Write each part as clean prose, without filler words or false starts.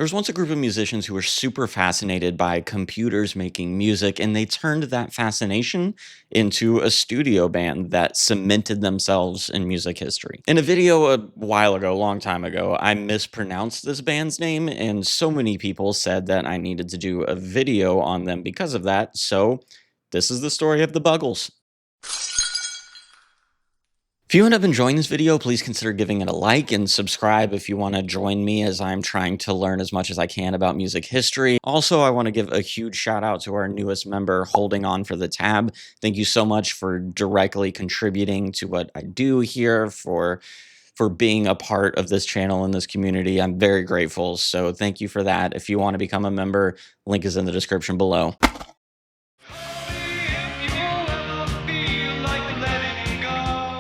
There was once a group of musicians who were super fascinated by computers making music, and they turned that fascination into a studio band that cemented themselves in music history. In a video a while ago, a long time ago, I mispronounced this band's name, and so many people said that I needed to do a video on them because of that. So, this is the story of the Buggles. If you end up enjoying this video, please consider giving it a like and subscribe if you want to join me as I'm trying to learn as much as I can about music history. Also, I want to give a huge shout out to our newest member, Holding On for the Tab. Thank you so much for directly contributing to what I do here, for being a part of this channel and this community. I'm very grateful. So thank you for that. If you want to become a member, link is in the description below.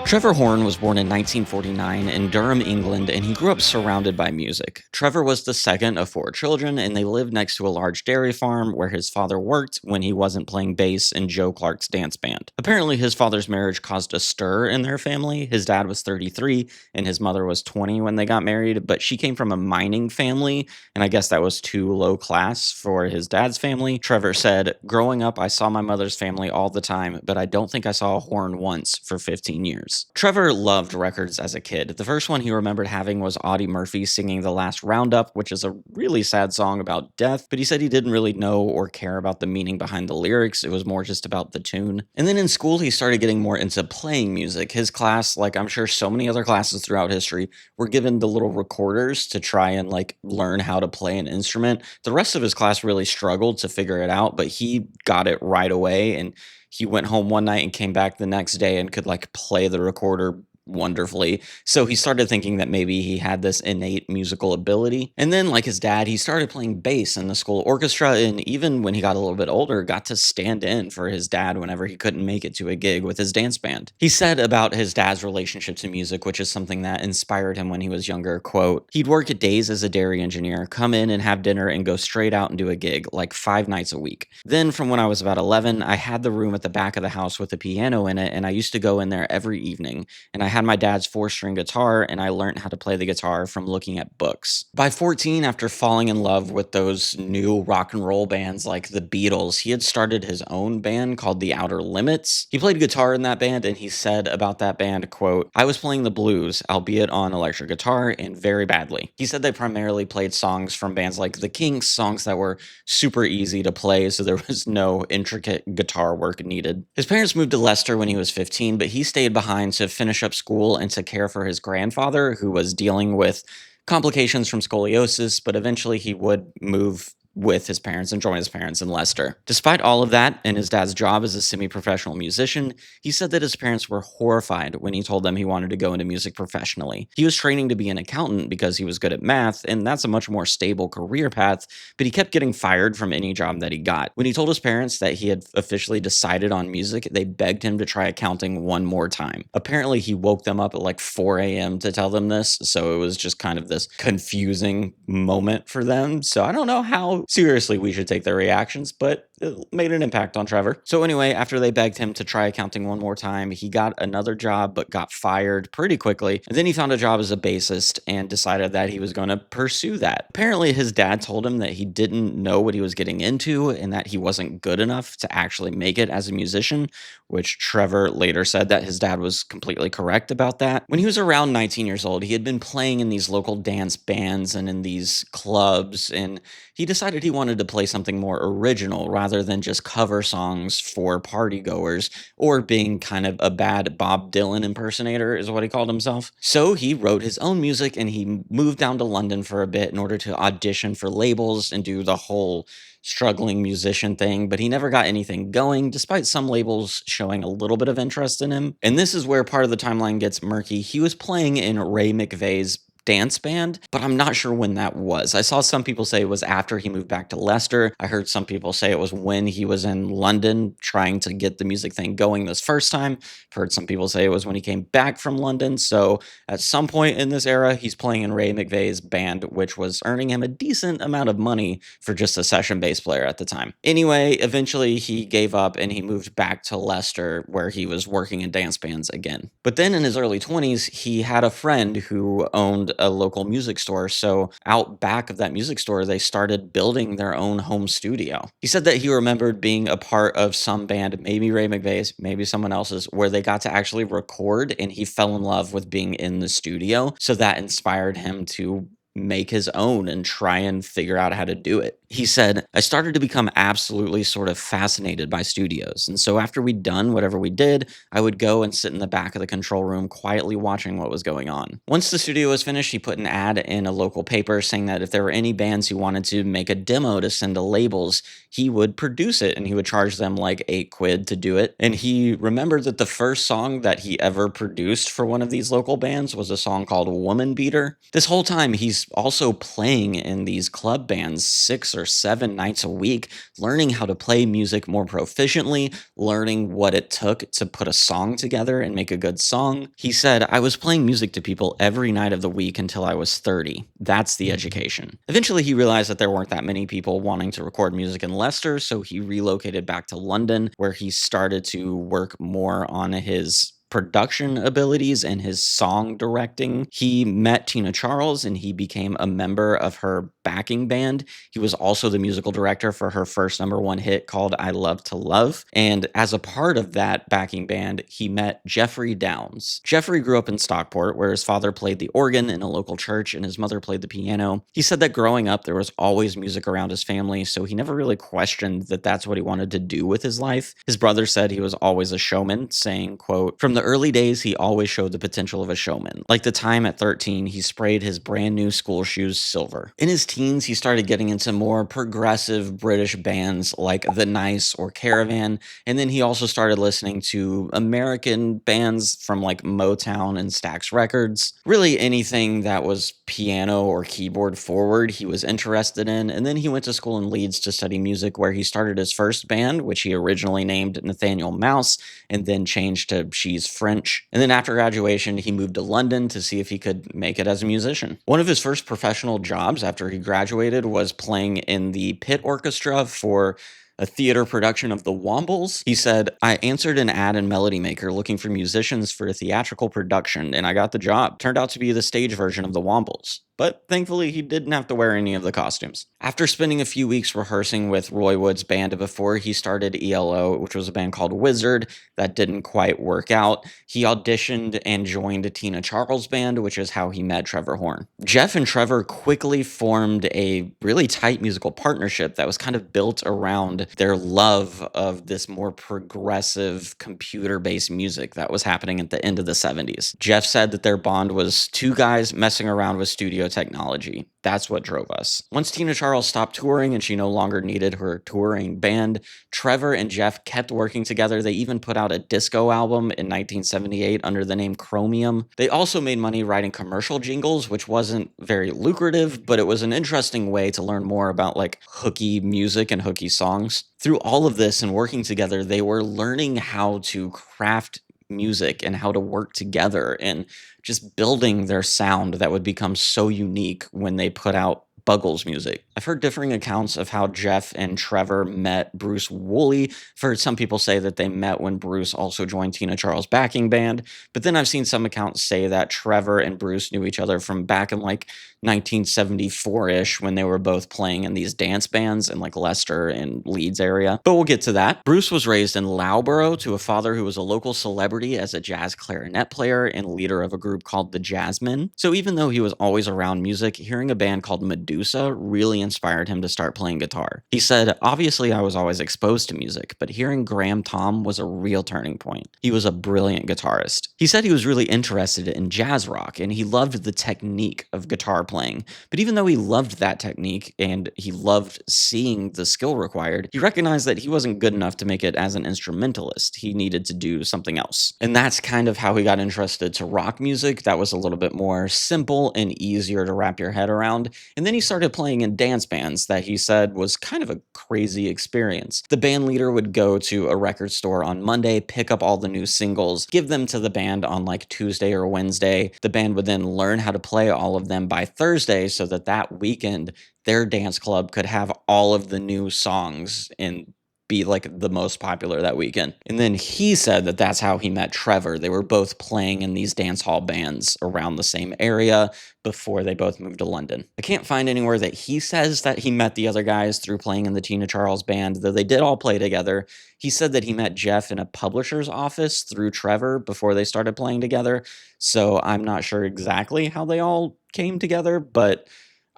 Trevor Horn was born in 1949 in Durham, England, and he grew up surrounded by music. Trevor was the second of four children, and they lived next to a large dairy farm where his father worked when he wasn't playing bass in Joe Clark's dance band. Apparently, his father's marriage caused a stir in their family. His dad was 33, and his mother was 20 when they got married, but she came from a mining family, and I guess that was too low class for his dad's family. Trevor said, "Growing up, I saw my mother's family all the time, but I don't think I saw a horn once for 15 years. Trevor loved records as a kid. The first one he remembered having was Audie Murphy singing The Last Roundup, which is a really sad song about death, but he said he didn't really know or care about the meaning behind the lyrics. It was more just about the tune. And then in school, he started getting more into playing music. His class, like I'm sure so many other classes throughout history, were given the little recorders to try and learn how to play an instrument. The rest of his class really struggled to figure it out, but he got it right away, and he went home one night and came back the next day and could play the recorder wonderfully. So he started thinking that maybe he had this innate musical ability. And then, like his dad, he started playing bass in the school orchestra, and even when he got a little bit older, got to stand in for his dad whenever he couldn't make it to a gig with his dance band. He said about his dad's relationship to music, which is something that inspired him when he was younger, quote, "He'd work at days as a dairy engineer, come in and have dinner and go straight out and do a gig, like 5 nights a week. Then from when I was about 11, I had the room at the back of the house with a piano in it, and I used to go in there every evening, and I had my dad's 4-string guitar, and I learned how to play the guitar from looking at books." By 14, after falling in love with those new rock and roll bands like the Beatles, he had started his own band called The Outer Limits. He played guitar in that band, and he said about that band, quote, "I was playing the blues, albeit on electric guitar, and very badly." He said they primarily played songs from bands like the Kinks, songs that were super easy to play, so there was no intricate guitar work needed. His parents moved to Leicester when he was 15, but he stayed behind to finish up school and to care for his grandfather, who was dealing with complications from scoliosis, but eventually he would move with his parents and join his parents in Leicester. Despite all of that and his dad's job as a semi-professional musician, he said that his parents were horrified when he told them he wanted to go into music professionally. He was training to be an accountant because he was good at math, and that's a much more stable career path, but he kept getting fired from any job that he got. When he told his parents that he had officially decided on music, they begged him to try accounting one more time. Apparently, he woke them up at 4 a.m. to tell them this, so it was just kind of this confusing moment for them. So I don't know how seriously we should take their reactions, but it made an impact on Trevor. So anyway, after they begged him to try accounting one more time, he got another job but got fired pretty quickly. And then he found a job as a bassist and decided that he was going to pursue that. Apparently, his dad told him that he didn't know what he was getting into and that he wasn't good enough to actually make it as a musician, which Trevor later said that his dad was completely correct about that. When he was around 19 years old, he had been playing in these local dance bands and in these clubs, and he decided he wanted to play something more original rather than just cover songs for partygoers or being kind of a bad Bob Dylan impersonator, is what he called himself. So he wrote his own music, and he moved down to London for a bit in order to audition for labels and do the whole struggling musician thing, but he never got anything going, despite some labels showing a little bit of interest in him. And this is where part of the timeline gets murky. He was playing in Ray McVeigh's dance band, but I'm not sure when that was. I saw some people say it was after he moved back to Leicester. I heard some people say it was when he was in London trying to get the music thing going this first time. I've heard some people say it was when he came back from London. So at some point in this era, he's playing in Ray McVeigh's band, which was earning him a decent amount of money for just a session bass player at the time. Anyway, eventually he gave up and he moved back to Leicester, where he was working in dance bands again. But then in his early 20s, he had a friend who owned found a local music store. So out back of that music store, they started building their own home studio. He said that he remembered being a part of some band, maybe Ray McVeigh's, maybe someone else's, where they got to actually record, and he fell in love with being in the studio. So that inspired him to make his own and try and figure out how to do it. He said, I started to become absolutely sort of fascinated by studios. And so after we'd done whatever we did, I would go and sit in the back of the control room quietly watching what was going on. Once the studio was finished, he put an ad in a local paper saying that if there were any bands who wanted to make a demo to send to labels, he would produce it and he would charge them like 8 quid to do it. And he remembered that the first song that he ever produced for one of these local bands was a song called Woman Beater. This whole time, he's also playing in these club bands 6 or 7 nights a week, learning how to play music more proficiently, learning what it took to put a song together and make a good song. He said, I was playing music to people every night of the week until I was 30. That's the education. Eventually, he realized that there weren't that many people wanting to record music in Leicester, so he relocated back to London, where he started to work more on his production abilities and his song directing. He met Tina Charles and he became a member of her backing band. He was also the musical director for her first #1 hit called I Love to Love. And as a part of that backing band, he met Jeffrey Downs. Jeffrey grew up in Stockport, where his father played the organ in a local church and his mother played the piano. He said that growing up, there was always music around his family, so he never really questioned that that's what he wanted to do with his life. His brother said he was always a showman, saying, quote, from the early days, he always showed the potential of a showman. Like the time at 13, he sprayed his brand new school shoes silver. In his teens, he started getting into more progressive British bands like The Nice or Caravan, and then he also started listening to American bands from like Motown and Stax Records. Really anything that was piano or keyboard forward, he was interested in, and then he went to school in Leeds to study music, where he started his first band, which he originally named Nathaniel Mouse, and then changed to She's French. And then after graduation, he moved to London to see if he could make it as a musician. One of his first professional jobs after he graduated was playing in the pit orchestra for a theater production of The Wombles. He said, I answered an ad in Melody Maker looking for musicians for a theatrical production, and I got the job. Turned out to be the stage version of The Wombles. But thankfully, he didn't have to wear any of the costumes. After spending a few weeks rehearsing with Roy Wood's band before he started ELO, which was a band called Wizard, that didn't quite work out, he auditioned and joined Tina Charles' band, which is how he met Trevor Horn. Jeff and Trevor quickly formed a really tight musical partnership that was kind of built around their love of this more progressive computer-based music that was happening at the end of the 70s. Jeff said that their bond was two guys messing around with studio technology. That's what drove us. Once Tina Charles stopped touring and she no longer needed her touring band, Trevor and Jeff kept working together. They even put out a disco album in 1978 under the name Chromium. They also made money writing commercial jingles, which wasn't very lucrative, but it was an interesting way to learn more about like hooky music and hooky songs. Through all of this and working together, they were learning how to craft music and how to work together and just building their sound that would become so unique when they put out Buggles music. I've heard differing accounts of how Jeff and Trevor met Bruce Woolley. I've heard some people say that they met when Bruce also joined Tina Charles' backing band, but then I've seen some accounts say that Trevor and Bruce knew each other from back in like 1974-ish when they were both playing in these dance bands in like Leicester and Leeds area. But we'll get to that. Bruce was raised in Loughborough to a father who was a local celebrity as a jazz clarinet player and leader of a group called the Jazzmen. So even though he was always around music, hearing a band called Medusa really inspired him to start playing guitar. He said, obviously I was always exposed to music, but hearing Graham Tom was a real turning point. He was a brilliant guitarist. He said he was really interested in jazz rock and he loved the technique of guitar playing. But even though he loved that technique and he loved seeing the skill required, he recognized that he wasn't good enough to make it as an instrumentalist. He needed to do something else. And that's kind of how he got interested to rock music. That was a little bit more simple and easier to wrap your head around. And then he started playing in dance bands that he said was kind of a crazy experience. The band leader would go to a record store on Monday, pick up all the new singles, give them to the band on like Tuesday or Wednesday. The band would then learn how to play all of them by Thursday so that that weekend their dance club could have all of the new songs in be like the most popular that weekend. And then he said that that's how he met Trevor. They were both playing in these dance hall bands around the same area before they both moved to London. I can't find anywhere that he says that he met the other guys through playing in the Tina Charles band, though they did all play together. He said that he met Jeff in a publisher's office through Trevor before they started playing together. So I'm not sure exactly how they all came together, but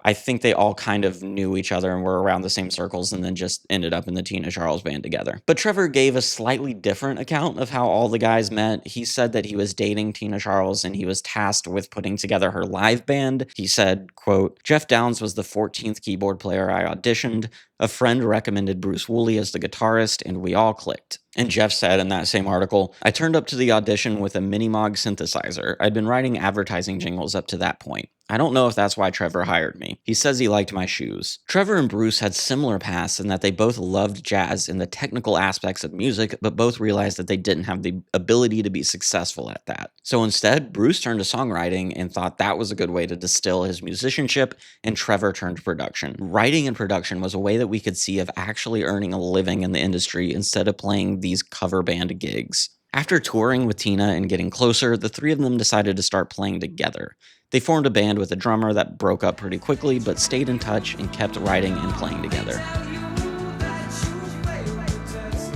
I think they all kind of knew each other and were around the same circles and then just ended up in the Tina Charles band together. But Trevor gave a slightly different account of how all the guys met. He said that he was dating Tina Charles and he was tasked with putting together her live band. He said, quote, "Jeff Downs was the 14th keyboard player I auditioned. A friend recommended Bruce Woolley as the guitarist, and we all clicked." And Jeff said in that same article, "I turned up to the audition with a Minimoog synthesizer. I'd been writing advertising jingles up to that point. I don't know if that's why Trevor hired me. He says he liked my shoes." Trevor and Bruce had similar paths in that they both loved jazz and the technical aspects of music, but both realized that they didn't have the ability to be successful at that. So instead, Bruce turned to songwriting and thought that was a good way to distill his musicianship, and Trevor turned to production. Writing and production was a way that we could see of actually earning a living in the industry instead of playing these cover band gigs. After touring with Tina and getting closer, the three of them decided to start playing together. They formed a band with a drummer that broke up pretty quickly, but stayed in touch and kept writing and playing together.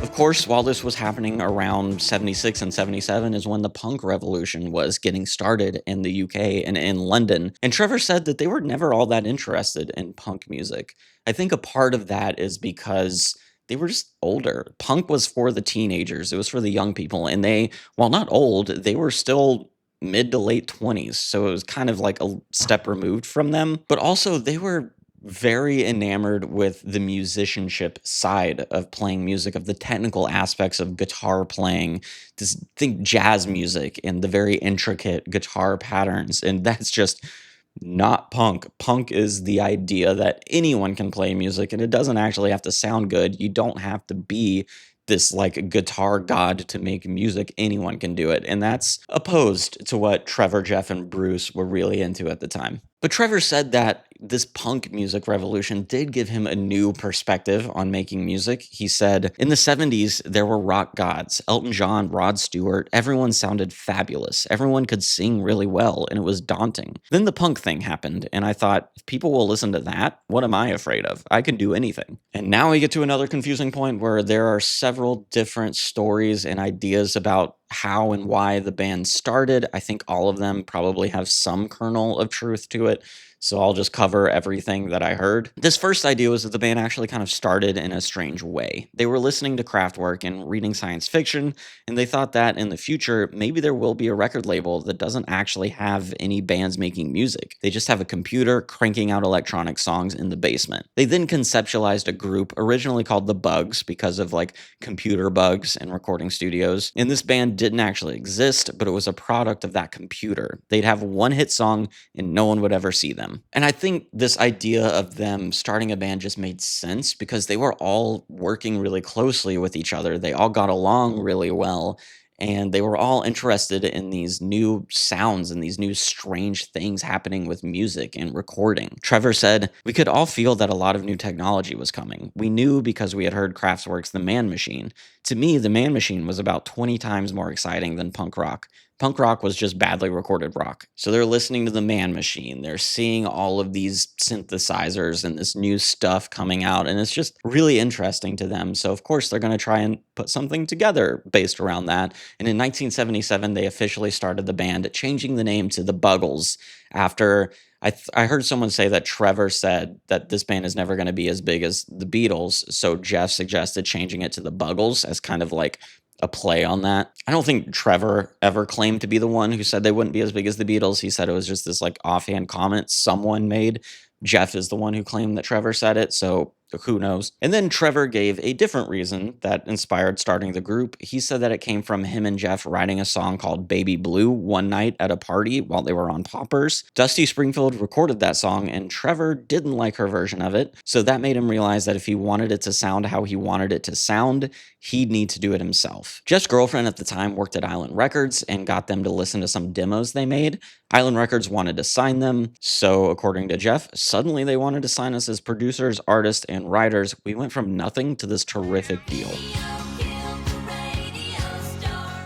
Of course, while this was happening around 76 and 77 is when the punk revolution was getting started in the UK and in London, and Trevor said that they were never all that interested in punk music. I think a part of that is because they were just older. Punk was for the teenagers, it was for the young people, and they, while not old, they were still mid to late 20s, so it was kind of like a step removed from them, but also they were very enamored with the musicianship side of playing music, of the technical aspects of guitar playing, this think jazz music and the very intricate guitar patterns, and that's just not punk. Punk is the idea that anyone can play music and it doesn't actually have to sound good. You don't have to be this like guitar god to make music. Anyone can do it. And that's opposed to what Trevor, Jeff, and Bruce were really into at the time. But Trevor said that this punk music revolution did give him a new perspective on making music. He said, "In the 70s, there were rock gods. Elton John, Rod Stewart, everyone sounded fabulous. Everyone could sing really well, and it was daunting. Then the punk thing happened, and I thought, if people will listen to that, what am I afraid of? I can do anything." And now we get to another confusing point where there are several different stories and ideas about how and why the band started. I think all of them probably have some kernel of truth to it, so I'll just cover everything that I heard. This first idea was that the band actually kind of started in a strange way. They were listening to Kraftwerk and reading science fiction, and they thought that in the future, maybe there will be a record label that doesn't actually have any bands making music. They just have a computer cranking out electronic songs in the basement. They then conceptualized a group originally called the Bugs because of like computer bugs and recording studios. And this band didn't actually exist, but it was a product of that computer. They'd have one hit song and no one would ever see them. And I think this idea of them starting a band just made sense because they were all working really closely with each other. They all got along really well. And they were all interested in these new sounds and these new strange things happening with music and recording. Trevor said, "We could all feel that a lot of new technology was coming. We knew because we had heard Kraftwerk's The Man Machine. To me, The Man Machine was about 20 times more exciting than punk rock. Punk rock was just badly recorded rock." So they're listening to The Man Machine. They're seeing all of these synthesizers and this new stuff coming out, and it's just really interesting to them. So of course they're going to try and put something together based around that. And in 1977, they officially started the band, changing the name to the Buggles after I heard someone say that Trevor said that this band is never going to be as big as the Beatles. So Jeff suggested changing it to the Buggles as kind of like a play on that. I don't think Trevor ever claimed to be the one who said they wouldn't be as big as the Beatles. He said it was just this like offhand comment someone made. Jeff is the one who claimed that Trevor said it, so who knows? And then Trevor gave a different reason that inspired starting the group. He said that it came from him and Jeff writing a song called Baby Blue one night at a party while they were on Poppers. Dusty Springfield recorded that song, and Trevor didn't like her version of it, so that made him realize that if he wanted it to sound how he wanted it to sound, he'd need to do it himself. Jeff's girlfriend at the time worked at Island Records and got them to listen to some demos they made. Island Records wanted to sign them, so according to Jeff, suddenly they wanted to sign us as producers, artists, and writers. We went from nothing to this terrific deal.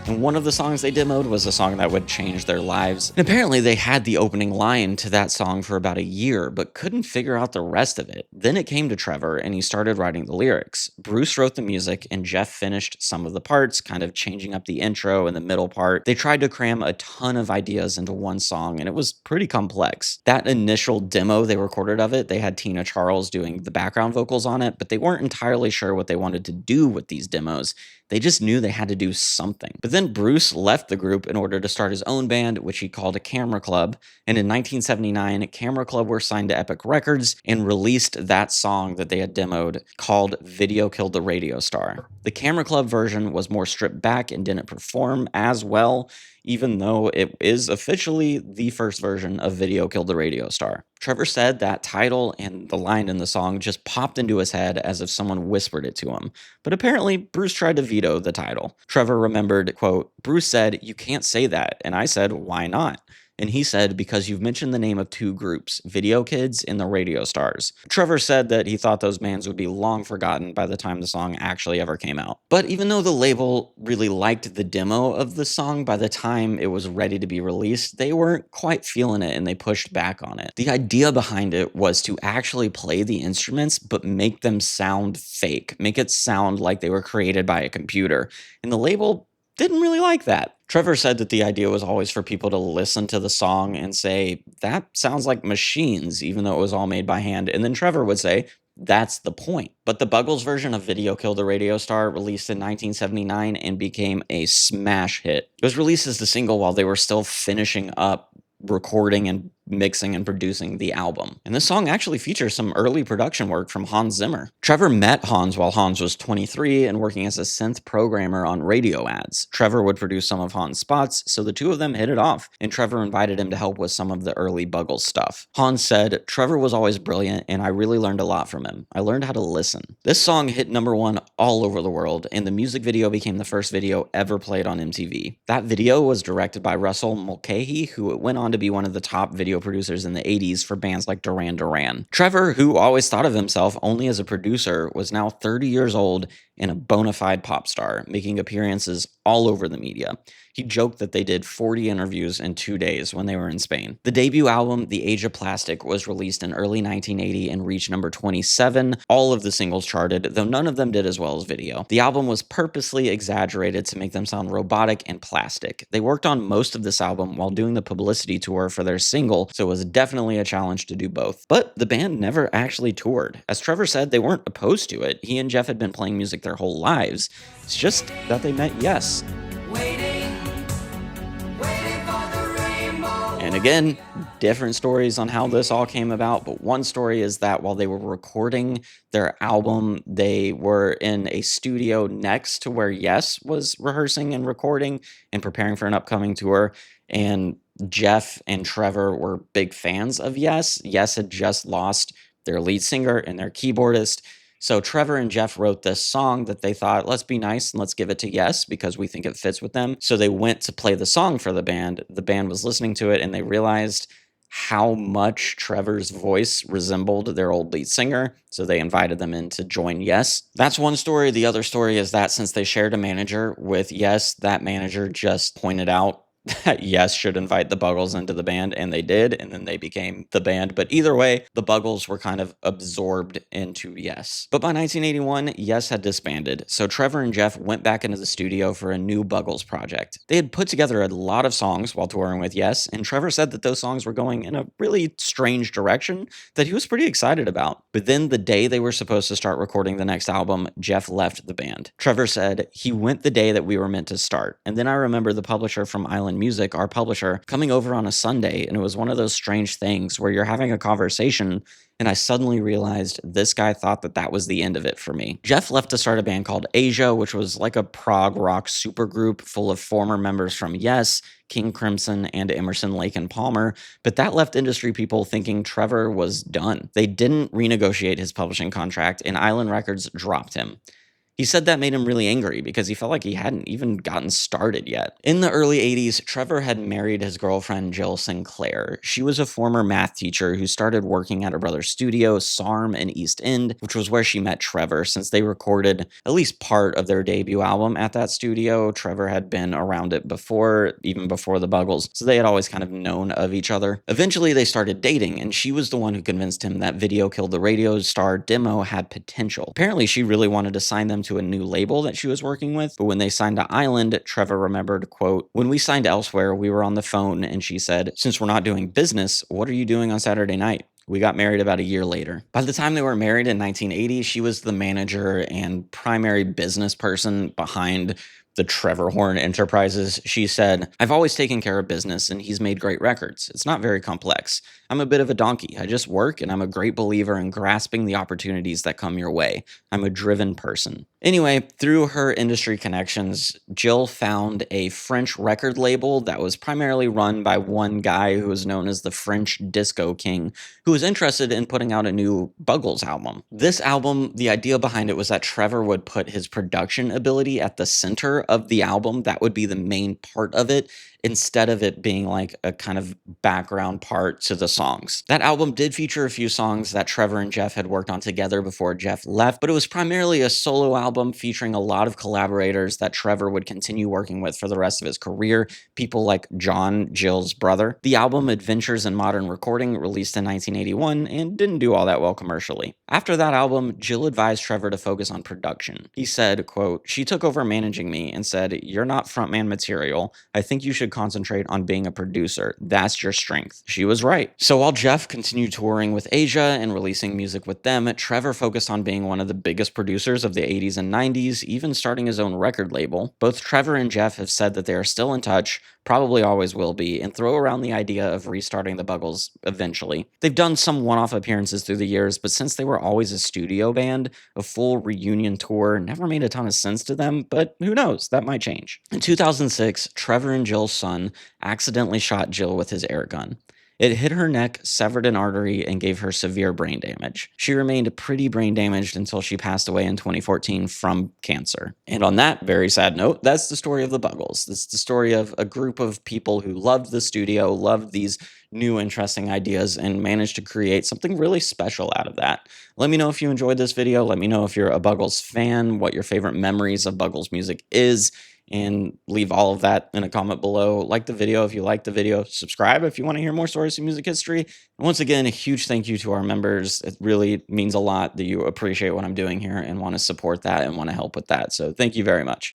And one of the songs they demoed was a song that would change their lives. And apparently they had the opening line to that song for about a year, but couldn't figure out the rest of it. Then it came to Trevor and he started writing the lyrics. Bruce wrote the music and Jeff finished some of the parts, kind of changing up the intro and the middle part. They tried to cram a ton of ideas into one song and it was pretty complex. That initial demo they recorded of it, they had Tina Charles doing the background vocals on it, but they weren't entirely sure what they wanted to do with these demos. They just knew they had to do something. But then Bruce left the group in order to start his own band, which he called a Camera Club. And in 1979, Camera Club were signed to Epic Records and released that song that they had demoed called Video Killed the Radio Star. The Camera Club version was more stripped back and didn't perform as well, even though it is officially the first version of Video Killed the Radio Star. Trevor said that title and the line in the song just popped into his head as if someone whispered it to him. But apparently, Bruce tried to veto the title. Trevor remembered, quote, "Bruce said, 'You can't say that.' And I said, 'Why not?' And he said, 'Because you've mentioned the name of two groups, Video Kids and the Radio Stars.'" Trevor said that he thought those bands would be long forgotten by the time the song actually ever came out. But even though the label really liked the demo of the song, by the time it was ready to be released, they weren't quite feeling it and they pushed back on it. The idea behind it was to actually play the instruments, but make them sound fake, make it sound like they were created by a computer. And the label didn't really like that. Trevor said that the idea was always for people to listen to the song and say, "That sounds like machines," even though it was all made by hand. And then Trevor would say, "That's the point." But the Buggles version of Video Killed the Radio Star released in 1979 and became a smash hit. It was released as the single while they were still finishing up recording and mixing and producing the album. And this song actually features some early production work from Hans Zimmer. Trevor met Hans while Hans was 23 and working as a synth programmer on radio ads. Trevor would produce some of Hans' spots, so the two of them hit it off, and Trevor invited him to help with some of the early Buggles stuff. Hans said, "Trevor was always brilliant, and I really learned a lot from him. I learned how to listen." This song hit #1 all over the world, and the music video became the first video ever played on MTV. That video was directed by Russell Mulcahy, who went on to be one of the top video producers in the 80s for bands like Duran Duran. Trevor, who always thought of himself only as a producer, was now 30 years old and a bona fide pop star, making appearances all over the media. He joked that they did 40 interviews in 2 days when they were in Spain. The debut album, The Age of Plastic, was released in early 1980 and reached number 27. All of the singles charted, though none of them did as well as video. The album was purposely exaggerated to make them sound robotic and plastic. They worked on most of this album while doing the publicity tour for their single, so it was definitely a challenge to do both. But the band never actually toured. As Trevor said, they weren't opposed to it. He and Jeff had been playing music their whole lives. It's just that they met Yes. And again, different stories on how this all came about, but one story is that while they were recording their album, they were in a studio next to where Yes was rehearsing and recording and preparing for an upcoming tour. And Jeff and Trevor were big fans of Yes. Yes had just lost their lead singer and their keyboardist. So Trevor and Jeff wrote this song that they thought, let's be nice and let's give it to Yes because we think it fits with them. So they went to play the song for the band. The band was listening to it and they realized how much Trevor's voice resembled their old lead singer. So they invited them in to join Yes. That's one story. The other story is that since they shared a manager with Yes, that manager just pointed out that Yes should invite the Buggles into the band, and they did, and then they became the band. But either way, the Buggles were kind of absorbed into Yes. But by 1981, Yes had disbanded, so Trevor and Jeff went back into the studio for a new Buggles project. They had put together a lot of songs while touring with Yes, and Trevor said that those songs were going in a really strange direction that he was pretty excited about. But then the day they were supposed to start recording the next album, Jeff left the band. Trevor said, "He went the day that we were meant to start. And then I remember the publisher from Island Music, our publisher, coming over on a Sunday, and it was one of those strange things where you're having a conversation and I suddenly realized this guy thought that that was the end of it for me." Jeff left to start a band called Asia, which was like a prog rock supergroup full of former members from Yes, King Crimson, and Emerson, Lake and Palmer, but that left industry people thinking Trevor was done. They didn't renegotiate his publishing contract, and Island Records dropped him. He said that made him really angry because he felt like he hadn't even gotten started yet. In the early 80s, Trevor had married his girlfriend Jill Sinclair. She was a former math teacher who started working at her brother's studio, SARM in East End, which was where she met Trevor since they recorded at least part of their debut album at that studio. Trevor had been around it before, even before the Buggles, so they had always kind of known of each other. Eventually, they started dating, and she was the one who convinced him that Video Killed the Radio Star demo had potential. Apparently, she really wanted to sign them to a new label that she was working with, but when they signed to Island, Trevor remembered, quote, "When we signed elsewhere, we were on the phone and she said, 'Since we're not doing business, what are you doing on Saturday night?' We got married about a year later." By the time they were married in 1980, she was the manager and primary business person behind the Trevor Horn Enterprises. She said, "I've always taken care of business and he's made great records. It's not very complex. I'm a bit of a donkey. I just work and I'm a great believer in grasping the opportunities that come your way. I'm a driven person." Anyway, through her industry connections, Jill found a French record label that was primarily run by one guy who was known as the French Disco King, who was interested in putting out a new Buggles album. This album, the idea behind it was that Trevor would put his production ability at the center of the album. That would be the main part of it, instead of it being like a kind of background part to the songs. That album did feature a few songs that Trevor and Jeff had worked on together before Jeff left, but it was primarily a solo album featuring a lot of collaborators that Trevor would continue working with for the rest of his career, people like John, Jill's brother. The album Adventures in Modern Recording, released in 1981, and didn't do all that well commercially. After that album, Jill advised Trevor to focus on production. He said, quote, "She took over managing me and said, 'You're not frontman material. I think you should concentrate on being a producer. That's your strength.'" She was right. So while Jeff continued touring with Asia and releasing music with them, Trevor focused on being one of the biggest producers of the 80s and 90s, even starting his own record label. Both Trevor and Jeff have said that they are still in touch, probably always will be, and throw around the idea of restarting the Buggles eventually. They've done some one-off appearances through the years, but since they were always a studio band, a full reunion tour never made a ton of sense to them, but who knows, that might change. In 2006, Trevor and Jill's son accidentally shot Jill with his air gun. It hit her neck, severed an artery, and gave her severe brain damage. She remained pretty brain damaged until she passed away in 2014 from cancer. And on that very sad note, that's the story of the Buggles. It's the story of a group of people who loved the studio, loved these new interesting ideas, and managed to create something really special out of that. Let me know if you enjoyed this video. Let me know if you're a Buggles fan, what your favorite memories of Buggles music is, and leave all of that in a comment below. Like the video if you like the video. Subscribe if you want to hear more stories of music history. And once again, a huge thank you to our members. It really means a lot that you appreciate what I'm doing here and want to support that and want to help with that. So thank you very much.